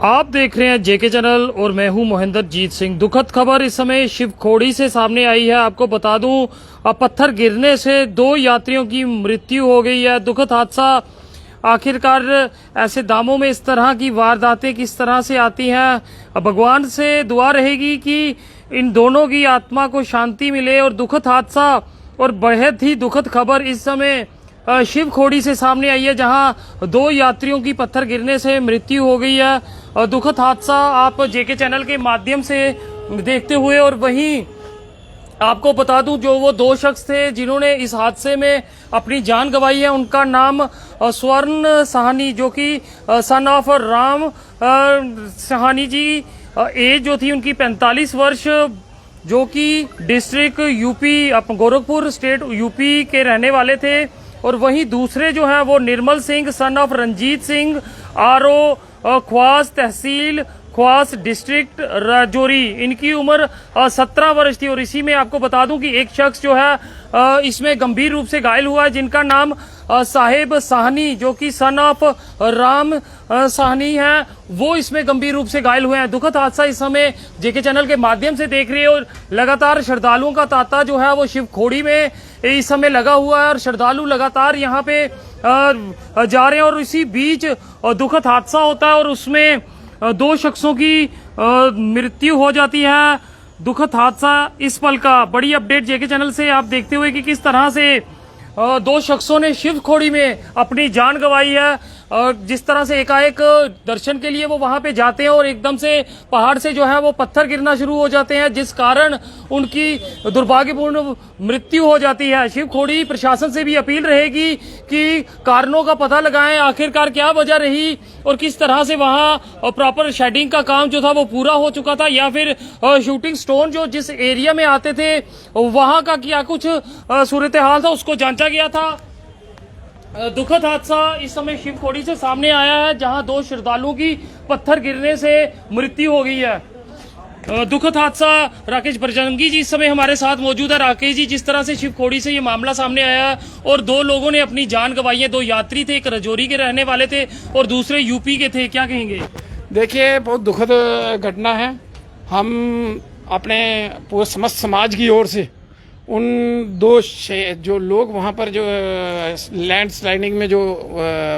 आप देख रहे हैं जेके चैनल और मैं हूं मोहिंदर जीत सिंह। दुखद खबर इस समय शिवखोड़ी से सामने आई है। आपको बता दूं, पत्थर गिरने से 2 यात्रियों की मृत्यु हो गई है। दुखद हादसा। आखिरकार ऐसे दामों में इस तरह की वारदातें किस तरह से आती हैं। भगवान से दुआ रहेगी कि इन दोनों की आत्मा को शांति मिले। और दुखद हादसा और बेहद ही दुखद खबर इस समय शिवखोड़ी से सामने आई है, जहां 2 यात्रियों की पत्थर गिरने से मृत्यु हो गई है। दुखद हादसा आप जेके चैनल के माध्यम से देखते हुए, और वहीं आपको बता दूं, जो वो 2 शख्स थे जिन्होंने इस हादसे में अपनी जान गंवाई है, उनका नाम स्वर्ण साहनी, जो कि son of Ram Sahni ji, age जो थी उनकी 45 वर्ष, जो कि district UP Gorakhpur state UP के रहने वाले थे। और वहीं दूसरे जो है वो Nirmal Singh son of Ranjit Singh, RO Khawas, तहसील ख्वास, डिस्ट्रिक्ट राजौरी। इनकी उम्र 17 वर्ष थी। और इसी में आपको बता दूं कि एक शख्स जो है इसमें गंभीर रूप से घायल हुआ है, जिनका नाम साहेब साहनी, जो कि सन ऑफ राम साहनी है, वो इसमें गंभीर रूप से घायल हुए हैं। दुखद हादसा इस समय जेके चैनल के माध्यम से देख रहे हैं। और लगातार श्रद्धालुओं का तांता जो है वो शिवखोड़ी में इस समय लगा हुआ है, और श्रद्धालु लगातार यहाँ पे जा रहे हैं। और इसी बीच दुखद हादसा होता है और उसमें 2 शख्सों की मृत्यु हो जाती है। दुखद हादसा इस पल का। बड़ी अपडेट जेके चैनल से आप देखते हुए कि किस तरह से 2 शख्सों ने शिवखोड़ी में अपनी जान गंवाई है। और जिस तरह से एकाएक दर्शन के लिए वो वहां पे जाते हैं और एकदम से पहाड़ से जो है वो पत्थर गिरना शुरू हो जाते हैं, जिस कारण उनकी दुर्भाग्यपूर्ण मृत्यु हो जाती है। शिवखोड़ी प्रशासन से भी अपील रहेगी कि कारणों का पता लगाएं, आखिरकार क्या वजह रही और किस तरह से वहां प्रॉपर शेडिंग का काम जो था वो पूरा हो चुका था, या फिर शूटिंग स्टोन जो जिस एरिया में आते थे वहां का क्या कुछ सूरत हाल था, उसको जांचा गया था। दुखद हादसा इस समय शिवखोड़ी से सामने आया है, जहां 2 श्रद्धालुओं की पत्थर गिरने से मृत्यु हो गई है। दुखद हादसा। राकेश बजरंगी जी इस समय हमारे साथ मौजूद है। राकेश जी, जिस तरह से शिवखोड़ी से ये मामला सामने आया है और 2 लोगों ने अपनी जान गंवाई है, 2 यात्री थे, एक राजौरी के रहने वाले थे और दूसरे यूपी के थे, क्या कहेंगे? देखिए, बहुत दुखद घटना है। हम अपने पूरे समस्त समाज की ओर से उन 2 जो लोग वहाँ पर जो लैंड स्लाइडिंग में जो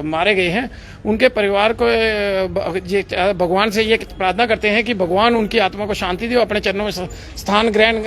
मारे गए हैं, उनके परिवार को भगवान से ये प्रार्थना करते हैं कि भगवान उनकी आत्मा को शांति दे, अपने चरणों में स्थान ग्रहण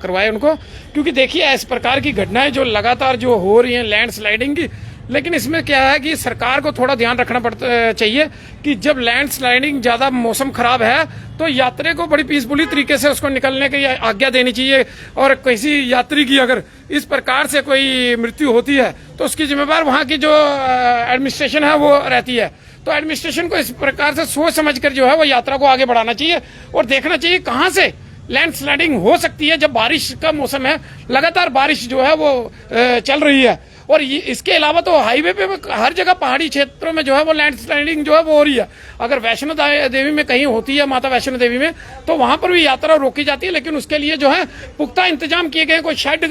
करवाए उनको। क्योंकि देखिए, इस प्रकार की घटनाएं जो लगातार जो हो रही हैं लैंड स्लाइडिंग की, लेकिन इसमें क्या है कि सरकार को थोड़ा ध्यान रखना पड़ता चाहिए कि जब लैंड स्लाइडिंग ज्यादा मौसम खराब है तो यात्री को बड़ी पीसफुली तरीके से उसको निकलने की आज्ञा देनी चाहिए। और किसी यात्री की अगर इस प्रकार से कोई मृत्यु होती है तो उसकी जिम्मेदार वहां की जो एडमिनिस्ट्रेशन है वो रहती है। तो एडमिनिस्ट्रेशन को इस प्रकार से सोच समझ कर जो है वो यात्रा को आगे बढ़ाना चाहिए और देखना चाहिए कहाँ से लैंड स्लाइडिंग हो सकती है। जब बारिश का मौसम है, लगातार बारिश जो है वो चल रही है, और इसके अलावा तो हाईवे पे हर जगह पहाड़ी क्षेत्रों में जो है वो लैंड स्लाइडिंग जो है वो हो रही है। अगर वैष्णो देवी में कहीं होती है, माता वैष्णो देवी में, तो वहां पर भी यात्रा रोकी जाती है, लेकिन उसके लिए जो है पुख्ता इंतजाम किए गए, कोई शेड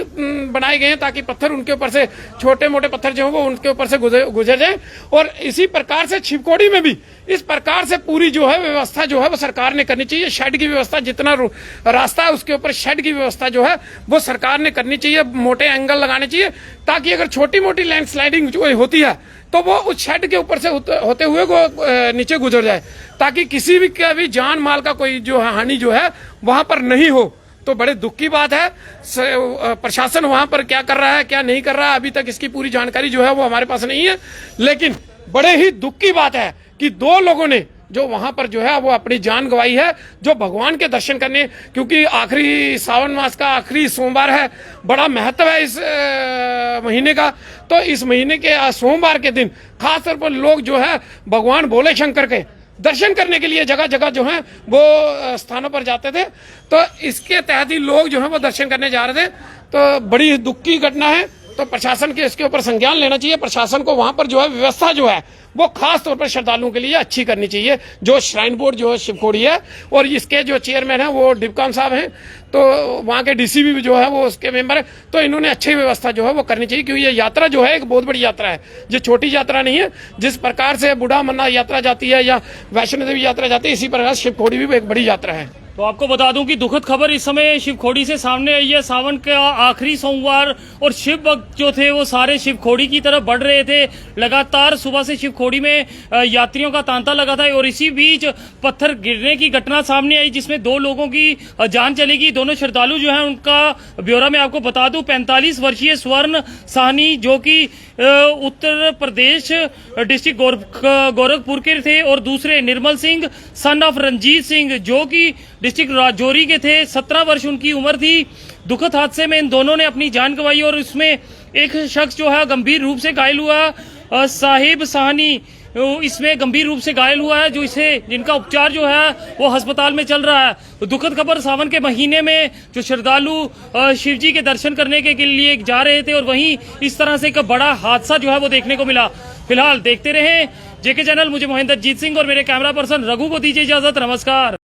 बनाए गए हैं ताकि पत्थर उनके ऊपर से, छोटे मोटे पत्थर जो है वो उनके ऊपर से गुजर जाए। और इसी प्रकार से शिवखोड़ी में भी इस प्रकार से पूरी जो है व्यवस्था जो है वो सरकार ने करनी चाहिए। शेड की व्यवस्था, जितना रास्ता है उसके ऊपर शेड की व्यवस्था जो है वो सरकार ने करनी चाहिए, मोटे एंगल लगाने चाहिए, ताकि अगर छोटी मोटी लैंड स्लाइडिंग जो होती है तो वो उस शेड के ऊपर से होते हुए वो नीचे गुजर जाए, ताकि किसी भी का भी जान माल का कोई जो हानि जो है वहां पर नहीं हो। तो बड़े दुख की बात है। प्रशासन वहां पर क्या कर रहा है, क्या नहीं कर रहा है, अभी तक इसकी पूरी जानकारी जो है वो हमारे पास नहीं है। लेकिन बड़े ही दुख की बात है कि 2 लोगों ने जो वहां पर जो है वो अपनी जान गंवाई है, जो भगवान के दर्शन करने, क्योंकि आखिरी सावन मास का आखिरी सोमवार है, बड़ा महत्व है इस महीने का। तो इस महीने के सोमवार के दिन खासतौर पर लोग जो है भगवान भोले शंकर के दर्शन करने के लिए जगह जगह जो है वो स्थानों पर जाते थे। तो इसके तहत ही लोग जो है वो दर्शन करने जा रहे थे। तो बड़ी दुख की घटना है। तो प्रशासन के इसके ऊपर संज्ञान लेना चाहिए। प्रशासन को वहां पर जो है व्यवस्था जो है वो खास तौर पर श्रद्धालुओं के लिए अच्छी करनी चाहिए। जो श्राइन बोर्ड जो है शिवखोड़ी है और इसके जो चेयरमैन है वो डिबकाम साहब हैं, तो वहाँ के डीसी भी जो है वो उसके मेंबर है। तो इन्होंने अच्छी व्यवस्था जो है वो करनी चाहिए, क्योंकि ये यात्रा जो है एक बहुत बड़ी यात्रा है, ये छोटी यात्रा नहीं है। जिस प्रकार से बूढ़ा अमरनाथ यात्रा जाती है या वैष्णो देवी यात्रा जाती है, इसी प्रकार शिवखोड़ी भी एक बड़ी यात्रा है। तो आपको बता दूं कि दुखद खबर इस समय शिवखोड़ी से सामने आई है। सावन का आखिरी सोमवार और शिव भक्त जो थे वो सारे शिवखोड़ी की तरफ बढ़ रहे थे। लगातार सुबह से शिवखोड़ी में यात्रियों का तांता लगा था और इसी बीच पत्थर गिरने की घटना सामने आई, जिसमें 2 लोगों की जान चली गई। दोनों श्रद्धालु जो है उनका ब्यौरा मैं आपको बता दूं। 45 वर्षीय स्वर्ण साहनी जो कि उत्तर प्रदेश डिस्ट्रिक्ट गोरखपुर के थे, और दूसरे निर्मल सिंह सन ऑफ रंजीत सिंह जो कि डिस्ट्रिक्ट राजौरी के थे। 17 वर्ष उनकी उम्र थी। दुखद हादसे में इन दोनों ने अपनी जान गंवाई और इसमें एक शख्स जो है गंभीर रूप से घायल हुआ। साहिब साहनी इसमें गंभीर रूप से घायल हुआ है, जिनका उपचार जो है वो अस्पताल में चल रहा है। तो दुखद खबर, सावन के महीने में जो श्रद्धालु शिव जी के दर्शन करने के लिए जा रहे थे और वहीं इस तरह से एक बड़ा हादसा जो है वो देखने को मिला। फिलहाल देखते रहे जेके चैनल। मुझे मोहिंदर जीत सिंह और मेरे कैमरा पर्सन रघु को दीजिए इजाजत। नमस्कार।